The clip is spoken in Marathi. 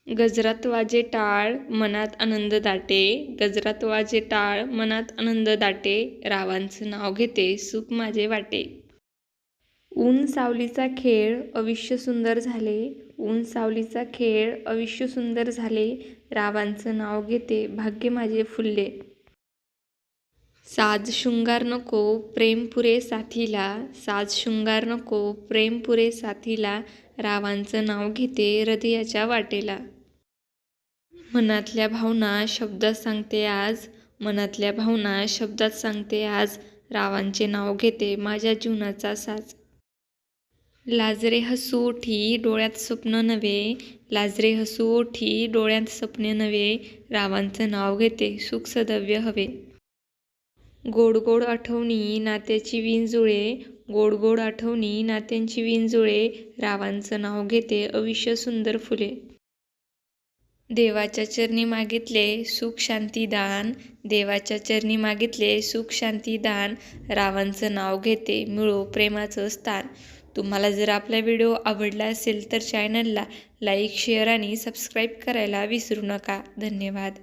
गजरात वाजे टाळ मनात आनंद दाटे, गजरात वाजे टाळ मनात आनंद दाटे, रावांचं नाव घेते सुख माझे वाटे. ऊन सावलीचा खेळ अविष्य सुंदर झाले, ऊन सावलीचा खेळ अविष्य सुंदर झाले, रावांचं नाव घेते भाग्य माझे फुलले. साज शृंगार नको प्रेम पुरे साथीला, साज शृंगार नको प्रेम पुरे साथीला, रावांचं नाव घेते हृदयाच्या वाटेला. मनातल्या भावना शब्दात सांगते आज, मनातल्या भावना शब्दात सांगते आज, रावांचे नाव घेते माझ्या जीवनाचा साज. लाजरे हसू ओठी डोळ्यात स्वप्न नवे, लाजरे हसू ओठी डोळ्यात स्वप्ने नवे, रावांचं नाव घेते सुख सदैव हवे. गोड गोड आठवणी नात्याची विंजुळे, गोड गोड आठवणी नात्यांची विंजुळे, रावांचं नाव घेते अविष्य सुंदर फुले. देवाच्या चरणी मागितले सुख शांती दान, देवाच्या चरणी मागितले सुख शांती दान, रावांचं नाव घेते मिळो प्रेमाचं स्थान. तुम्हाला जर आपला व्हिडिओ आवडला असेल तर चॅनलला लाईक, शेअर आणि सबस्क्राईब करायला विसरू नका. धन्यवाद.